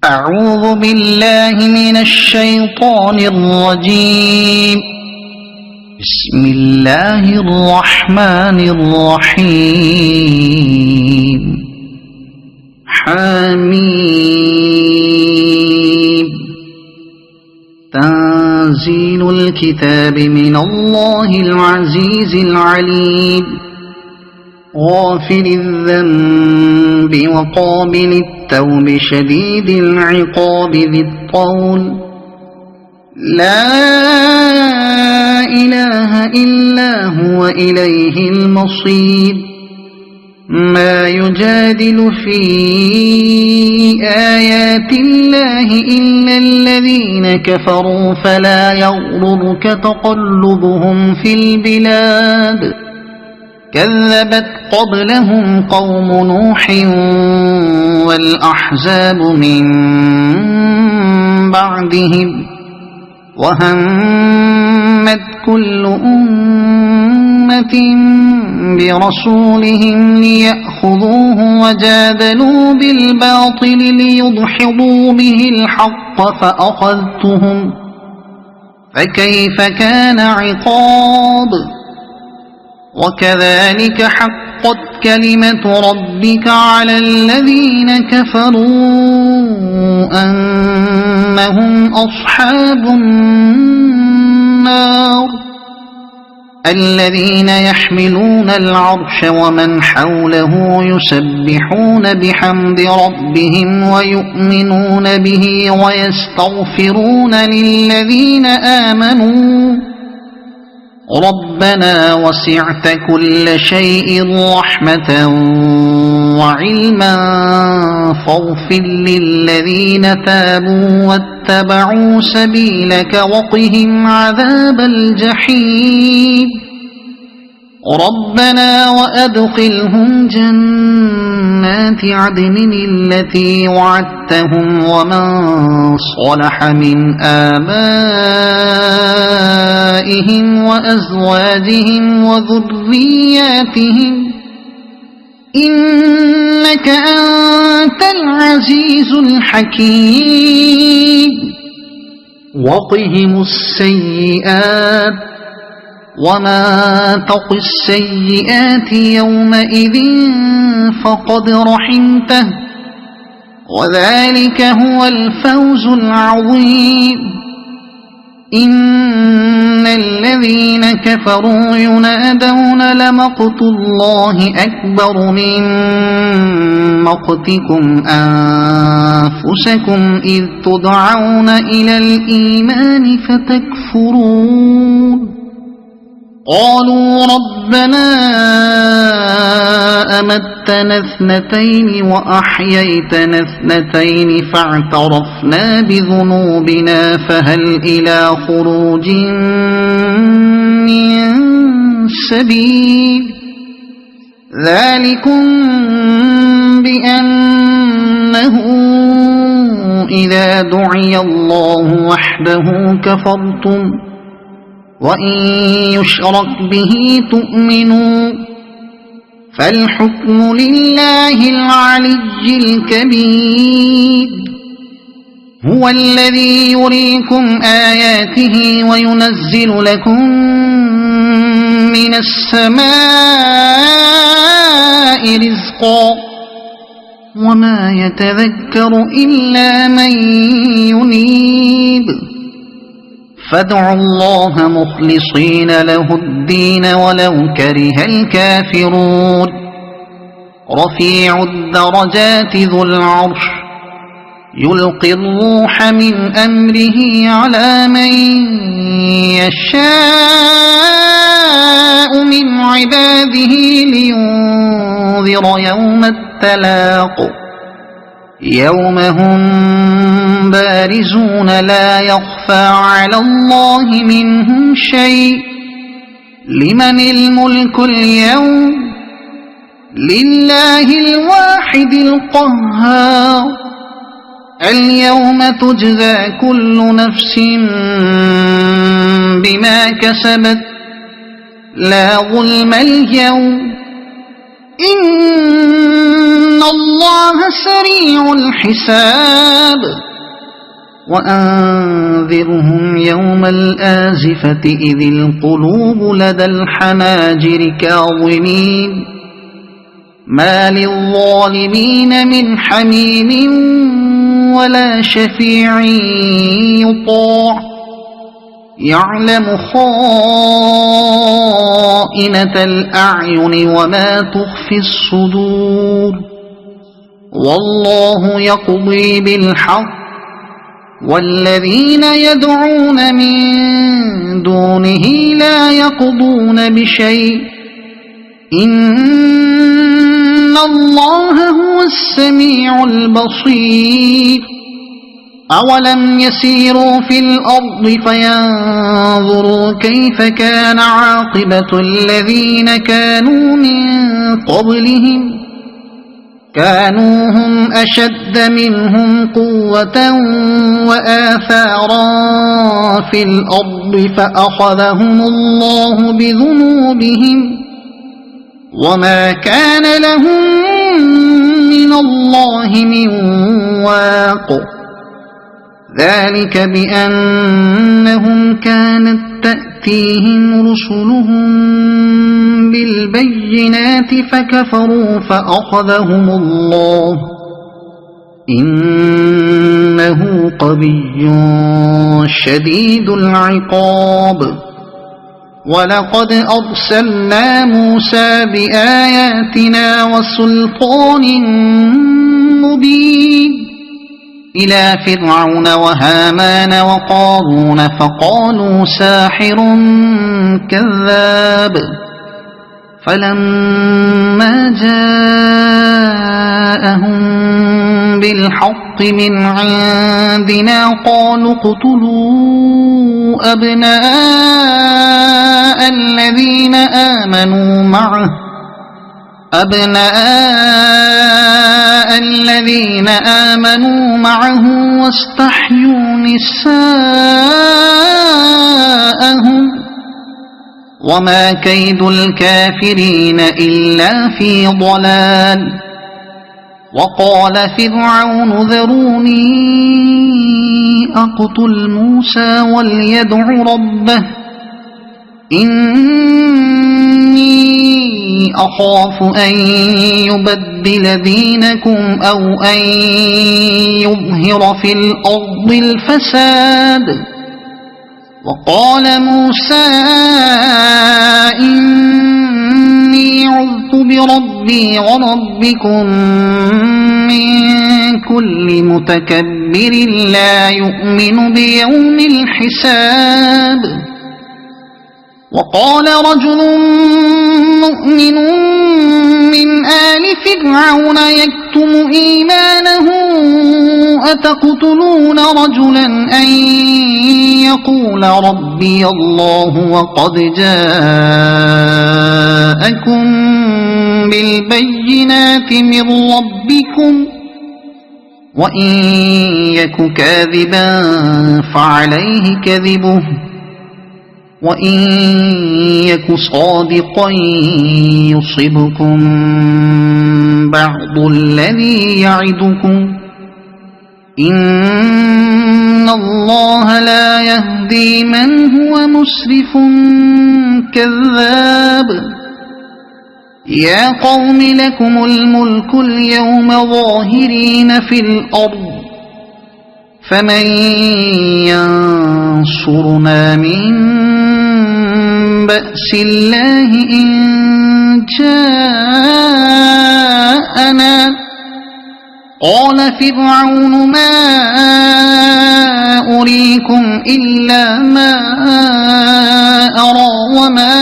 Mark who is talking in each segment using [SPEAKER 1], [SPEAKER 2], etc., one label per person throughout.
[SPEAKER 1] أعوذ بالله من الشيطان الرجيم بسم الله الرحمن الرحيم حميم تنزيل الكتاب من الله العزيز العليم غافر الذنب وقابل التوب شديد العقاب ذي الطول لا إله إلا هو إليه المصير ما يجادل في آيات الله إلا الذين كفروا فلا يغررك تقلبهم في البلاد كذبت قبلهم قوم نوح والأحزاب من بعدهم وهمت كل أمة برسولهم ليأخذوه وجادلوا بالباطل ليدحضوا به الحق فأخذتهم فكيف كان عقاب وكذلك حقت كلمة ربك على الذين كفروا أنهم أصحاب النار الذين يحملون العرش ومن حوله يسبحون بحمد ربهم ويؤمنون به ويستغفرون للذين آمنوا ربنا وسعت كل شيء رحمة وعلما فاغفر للذين تابوا واتبعوا سبيلك وقهم عذاب الجحيم ربنا وأدخلهم جنات عدن التي وعدتهم ومن صلح من آبائهم وأزواجهم وذرياتهم إنك أنت العزيز الحكيم وقهم السيئات وما تق السيئات يومئذ فقد رحمته وذلك هو الفوز العظيم إن الذين كفروا ينادون لمقت الله أكبر من مقتكم أنفسكم إذ تدعون إلى الإيمان فتكفرون قالوا ربنا أمتنا اثنتين وأحييتنا اثنتين فاعترفنا بذنوبنا فهل إلى خروج من سبيل ذلكم بأنه إذا دعي الله وحده كفرتم وإن يشرك به تؤمنوا فالحكم لله العلي الكبير هو الذي يريكم آياته وينزل لكم من السماء رزقا وما يتذكر إلا من ينيب فادعوا الله مخلصين له الدين ولو كره الكافرون رفيع الدرجات ذو العرش يلقي الروح من أمره على من يشاء من عباده لينذر يوم التلاق يوم هم بارزون لا يخفى على الله منهم شيء لمن الملك اليوم لله الواحد القهار اليوم تجزى كل نفس بما كسبت لا ظلم اليوم إن الله سريع الحساب وأنذرهم يوم الآزفة إذ القلوب لدى الحناجر كاظمين ما للظالمين من حميم ولا شفيع يطاع يعلم خائنة الأعين وما تخفي الصدور والله يقضي بالحق والذين يدعون من دونه لا يقضون بشيء إن الله هو السميع البصير أولم يسيروا في الأرض فينظروا كيف كان عاقبة الذين كانوا من قبلهم كانوا هم أشد منهم قوة وآثارا في الأرض فأخذهم الله بذنوبهم وما كان لهم من الله من واق ذلك بأنهم كانت تأتيهم رسلهم بالبينات فكفروا فأخذهم الله إنه قوي شديد العقاب ولقد أرسلنا موسى بآياتنا وسلطان مبين إلى فرعون وهامان وقارون فقالوا ساحر كذاب فلما جاءهم بالحق من عندنا قالوا اقتلوا أبناء الذين آمنوا معه واستحيوا نساءهم وما كيد الكافرين إلا في ضلال وقال فرعون ذروني أقتل موسى وليدع ربه إني أخاف أن يبدل دينكم أو أن يظهر في الأرض الفساد وقال موسى إني عذت بربي وربكم من كل متكبر لا يؤمن بيوم الحساب وقال رجل مؤمن من آل فرعون يكتم إيمانه أتقتلون رجلا أن يقول ربي الله وقد جاءكم بالبينات من ربكم وإن يك كاذبا فعليه كذبه وإن يك صادقا يصبكم بعض الذي يعدكم إن الله لا يهدي من هو مسرف كذاب يا قوم لكم الملك اليوم ظاهرين في الأرض فمن ينصرنا من بأس الله إن جاءنا قال فرعون ما أريكم إلا ما أرى وما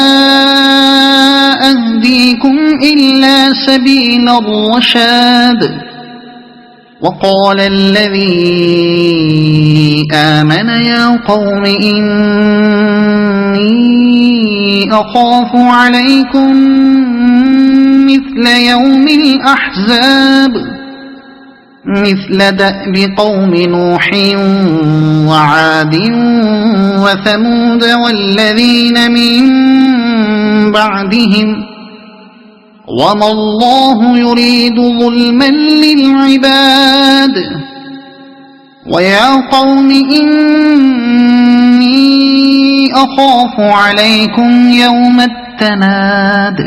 [SPEAKER 1] أهديكم إلا سبيل الرشاد وقال الذي آمن يا قوم إني أخاف عليكم مثل يوم الأحزاب مثل دأب قوم نوح وعاد وثمود والذين من بعدهم وما الله يريد ظلما للعباد. ويا قوم إني أخاف عليكم يوم التناد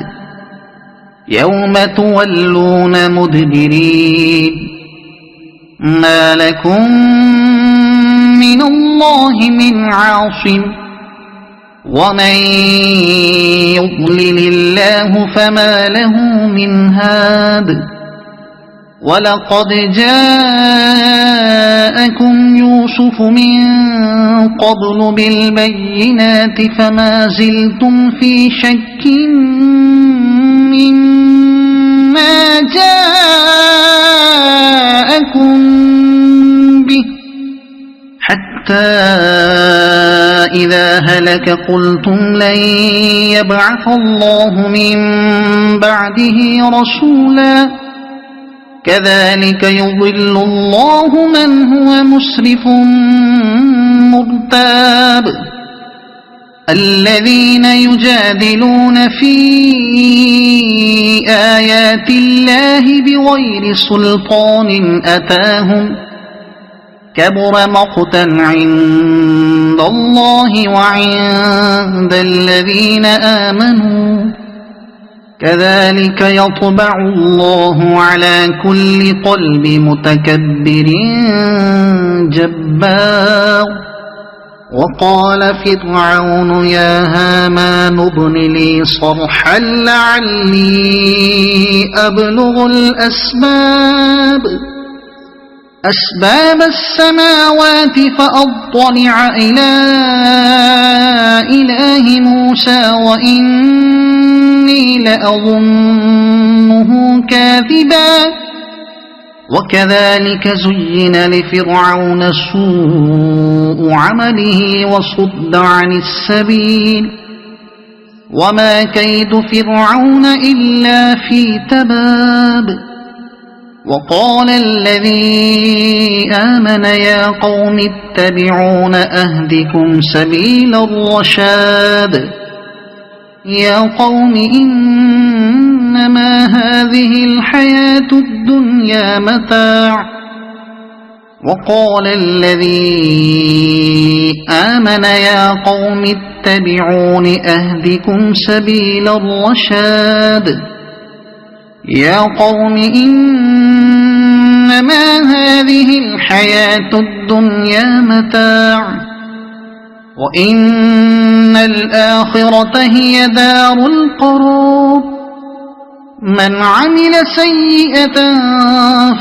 [SPEAKER 1] يوم تولون مدبرين ما لكم من الله من عاصم ومن يضلل الله فما له من هاد. ولقد جاءكم يوسف من قبل بالبينات فما زلتم في شك مما جاءكم به حتى إذا هلك قلتم لن يبعث الله من بعده رسولا كذلك يضل الله من هو مسرف مرتاب. الذين يجادلون في آيات الله بغير سلطان أتاهم كبر مقتا عند الله وعند الذين آمنوا كذلك يطبع الله على كل قلب متكبر جبار. وقال فرعون يا هامان ابن لي صرحا لعلي أبلغ أسباب السماوات فأطلع إلى إله موسى وإني لأظنه كاذبا. وكذلك زين لفرعون سوء عمله وصد عن السبيل وما كيد فرعون إلا في تباب. وقال الذي آمن يا قوم اتبعون أهدكم سبيل الرشاد. يا قوم إنما هذه الحياة الدنيا متاع. وقال الذي آمن يا قوم اتبعون أهدكم سبيل الرشاد. يا قوم إنما هذه الحياة الدنيا متاع وإن الآخرة هي دار القرار. من عمل سيئة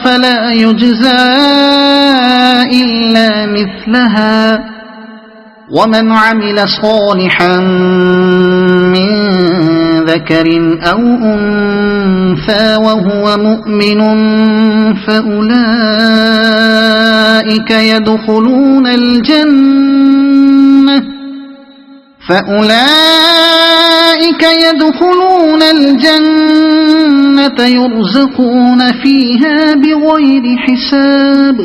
[SPEAKER 1] فلا يجزى إلا مثلها ومن عمل صالحا من ذكر أو أنثى وهو مؤمن فأولئك يدخلون الجنة يرزقون فيها بغير حساب.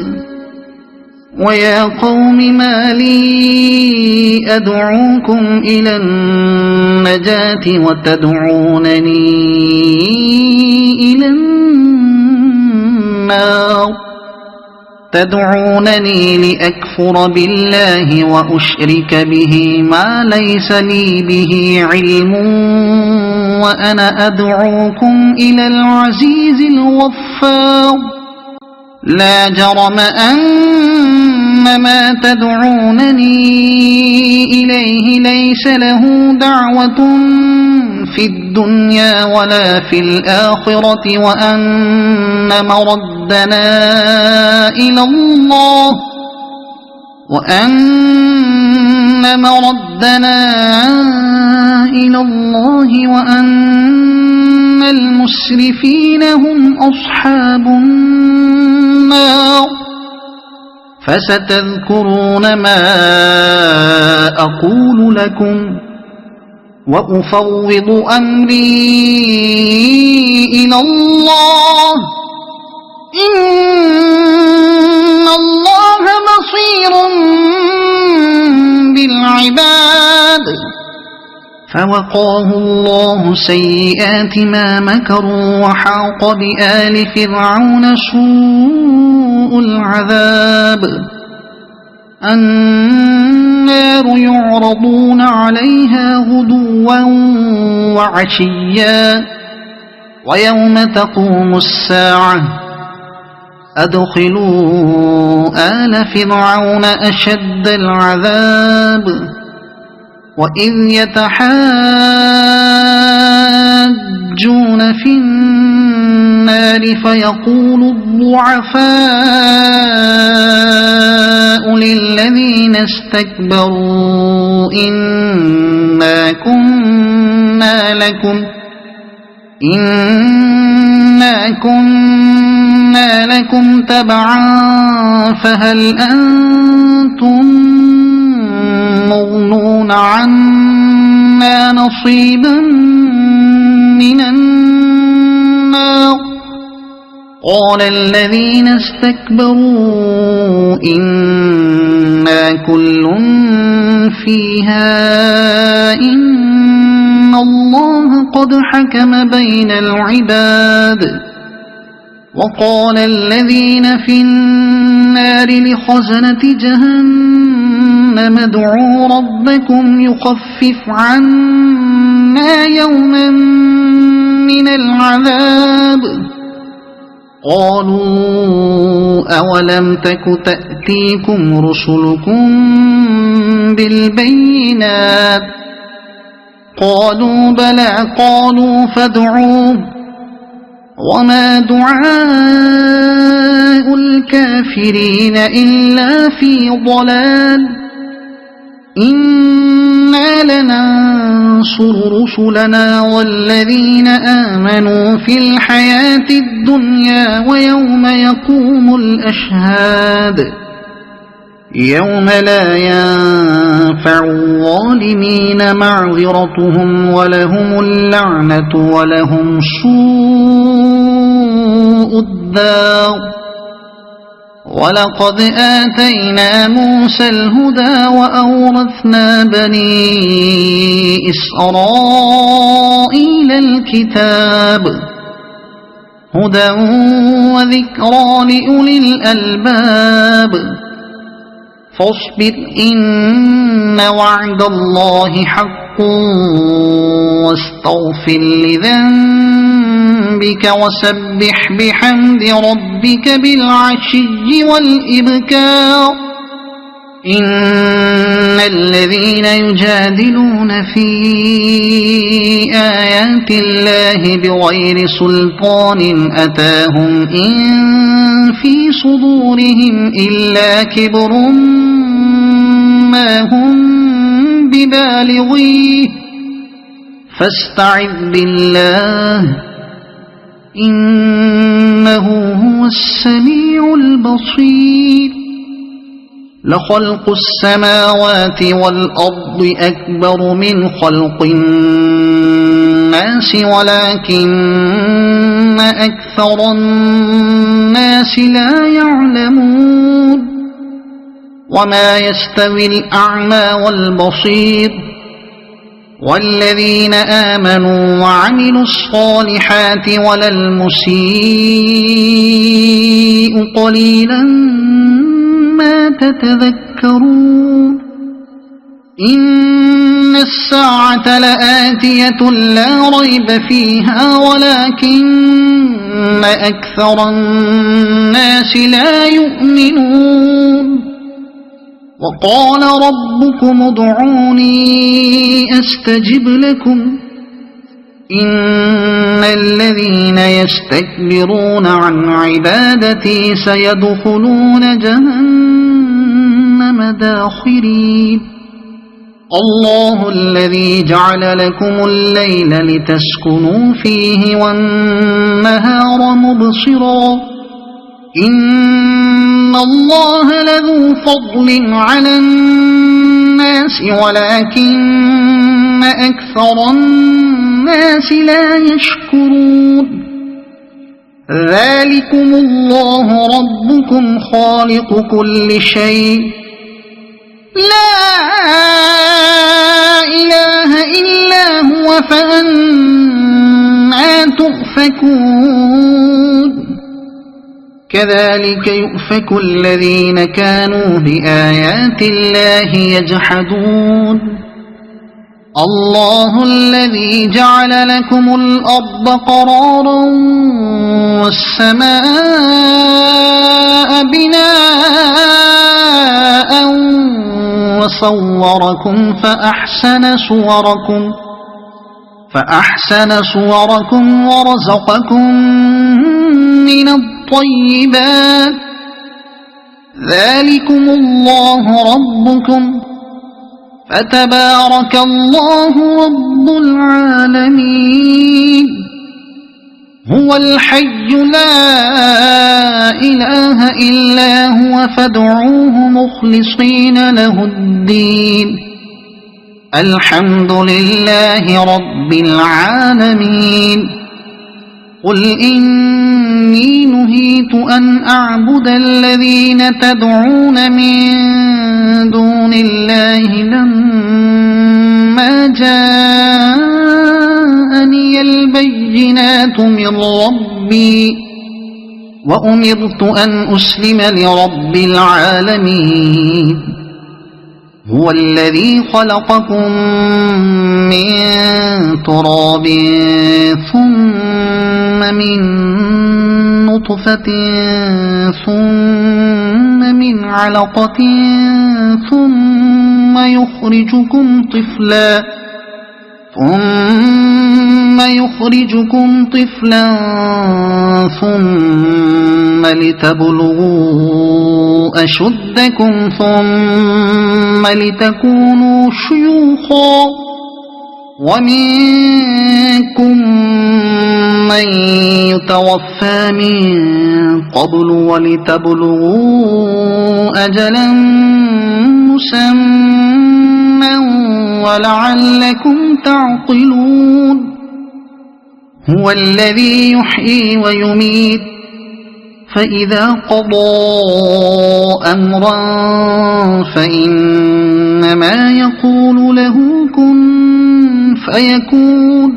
[SPEAKER 1] ويا قوم ما لي أدعوكم إلى النجاة وتدعونني إلى النار. تدعونني لأكفر بالله وأشرك به ما ليس لي به علم وأنا أدعوكم إلى العزيز الغفار. لا جرم أن ما تدعونني إليه ليس له دعوة في الدنيا ولا في الآخرة وأن مردنا إلى الله وأن المسرفين هم أصحاب النار. فستذكرون ما أقول لكم وأفوض أمري إلى الله إن الله بصير بالعباد. فوقاه الله سيئات ما مكروا وحاق بآل فرعون سوء العذاب النار يعرضون عليها غدوا وعشيا ويوم تقوم الساعة أدخلوا آل فرعون أشد العذاب وإذ يتحاجون في النار فيقول الضعفاء للذين استكبروا إنا كنا لكم تبعا فهل أنتم مغنون عنا نصيبا من النار قال الذين استكبروا إنا كل فيها إن الله قد حكم بين العباد وقال الذين في النار لخزنة جهنم ادعوا ربكم يخفف عنا يوما من العذاب قالوا أولم تك تأتيكم رسلكم بالبينات قالوا بلى قالوا فادعوه وما دعاء الكافرين إلا في ضلال إنا لننصر رسلنا والذين آمنوا في الحياة الدنيا ويوم يقوم الأشهاد يوم لا ينفع الظالمين معذرتهم ولهم اللعنة ولهم سوء الدار ولقد آتينا موسى الهدى وأورثنا بني إسرائيل الكتاب هدى وذكرى لأولي الألباب فاصبر إن وعد الله حق واستغفر لذنبك وسبح بحمد ربك بالعشي والإبكار إن الذين يجادلون في آيات الله بغير سلطان أتاهم إن في صدورهم إلا كبر ما هم ببالغيه فاستعذ بالله إنه هو السميع البصير لخلق السماوات والأرض أكبر من خلق الناس ولكن أكثر الناس لا يعلمون وما يستوي الأعمى والبصير والذين آمنوا وعملوا الصالحات ولا المسيء قليلا ما تتذكرون إن الساعة لآتية لا ريب فيها ولكن أكثر الناس لا يؤمنون وقال ربكم ادعوني أستجب لكم إن الذين يستكبرون عن عبادتي سيدخلون جهنم داخرين الله الذي جعل لكم الليل لتسكنوا فيه والنهار مبصرا إن الله لذو فضل على الناس ولكن أكثر الناس لا يشكرون ذلكم الله ربكم خالق كل شيء لا إله إلا فأنى تؤفكون كذلك يؤفك الذين كانوا بآيات الله يجحدون الله الذي جعل لكم الأرض قرارا والسماء بناء وصوركم فأحسن صوركم ورزقكم من الطيبات ذلكم الله ربكم فتبارك الله رب العالمين هو الحي لا إله إلا هو فادعوه مخلصين له الدين الحمد لله رب العالمين قل إني نهيت أن أعبد الذين تدعون من دون الله لما جاءني البينات من ربي وأمرت أن أسلم لرب العالمين هو الذي خلقكم من تراب ثم من نطفة ثم من علقة ثم يخرجكم طفلا ثم لتبلغوا أشدكم ثم لتكونوا شيوخا ومنكم من يتوفى من قبل ولتبلغوا أجلا مسمى ولعلكم تعقلون هو الذي يحيي ويميت فإذا قضى أمرا فإنما يقول له كن فيكون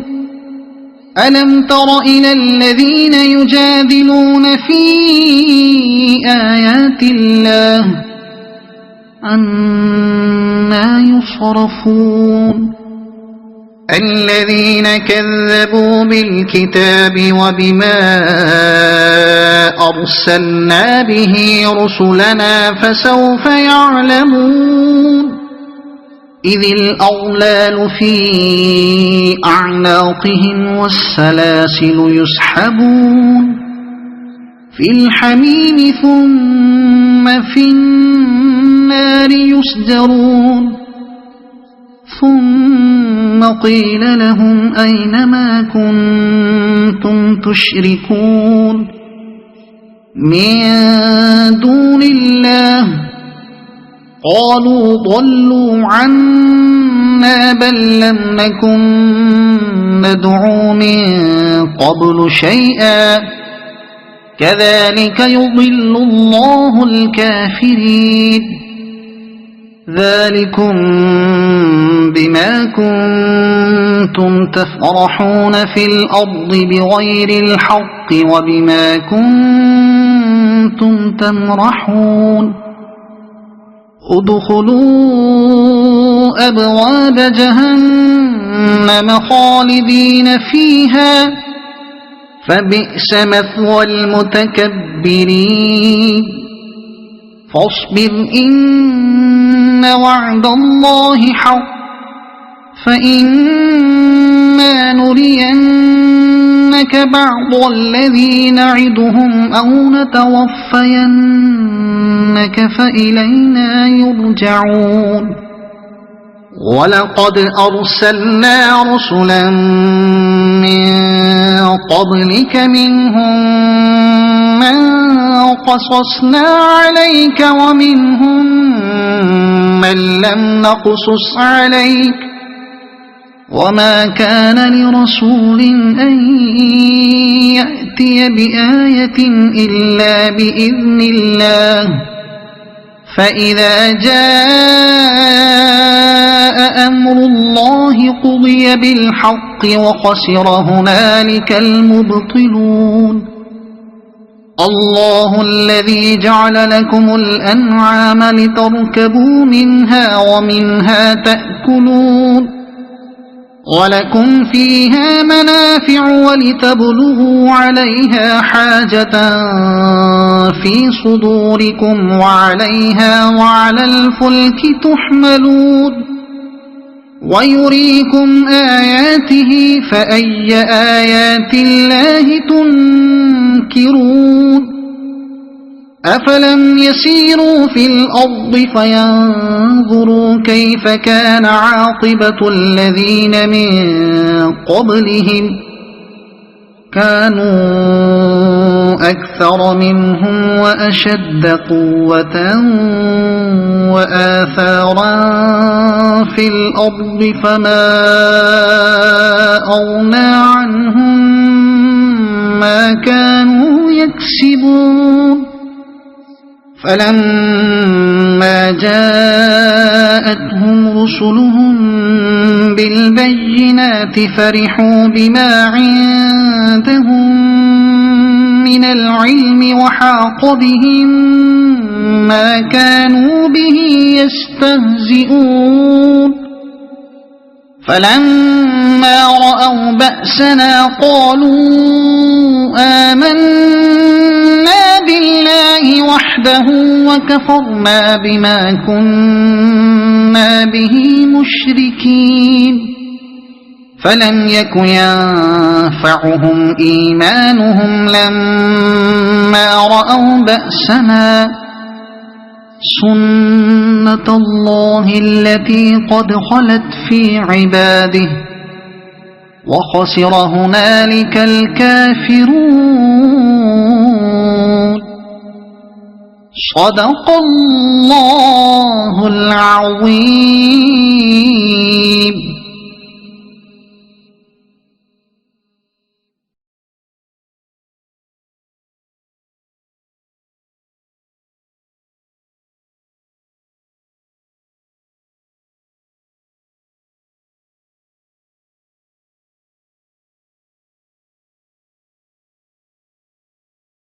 [SPEAKER 1] ألم تر إلى الذين يجادلون في آيات الله أنى يصرفون الذين كذبوا بالكتاب وبما أرسلنا به رسلنا فسوف يعلمون إذ الأغلال في أعناقهم والسلاسل يسحبون في الحميم ثم في النار يسجرون ثم قيل لهم أين ما كنتم تشركون من دون الله قالوا ضلوا عنا بل لم نكن ندعو من قبل شيئا كذلك يضل الله الكافرين ذلكم بما كنتم تفرحون في الأرض بغير الحق وبما كنتم تمرحون ادخلوا أبواب جهنم خالدين فيها فبئس مثوى المتكبرين فاصبر إن وعد الله حق فإما نرينك بعض الذي نعدهم أو نتوفينك فإلينا يرجعون ولقد أرسلنا رسلا من قبلك منهم من قصصنا عليك ومنهم من لم نقصص عليك وما كان لرسول أن يأتي بآية إلا بإذن الله فإذا جاء أمر الله قضي بالحق بالحق وخسر هنالك المبطلون الله الذي جعل لكم الأنعام لتركبوا منها ومنها تأكلون ولكم فيها منافع ولتبلغوا عليها حاجة في صدوركم وعليها وعلى الفلك تحملون ويريكم آياته فأي آيات الله تنكرون أفلم يسيروا في الأرض فينظروا كيف كان عاقبة الذين من قبلهم كانوا أكثر منهم وأشد قوة وآثارا في الأرض فما أغنى عنهم ما كانوا يكسبون فلما جاءتهم رسلهم بالبينات فرحوا بما عندهم من العلم وحاق بهم ما كانوا به يستهزئون فلما رأوا بأسنا قالوا آمنا بالله وحده وكفرنا بما كنا به مشركين فلم يك ينفعهم إيمانهم لما رأوا بأسنا سنة الله التي قد خلت في عباده وخسر هنالك الكافرون صدق الله العظيم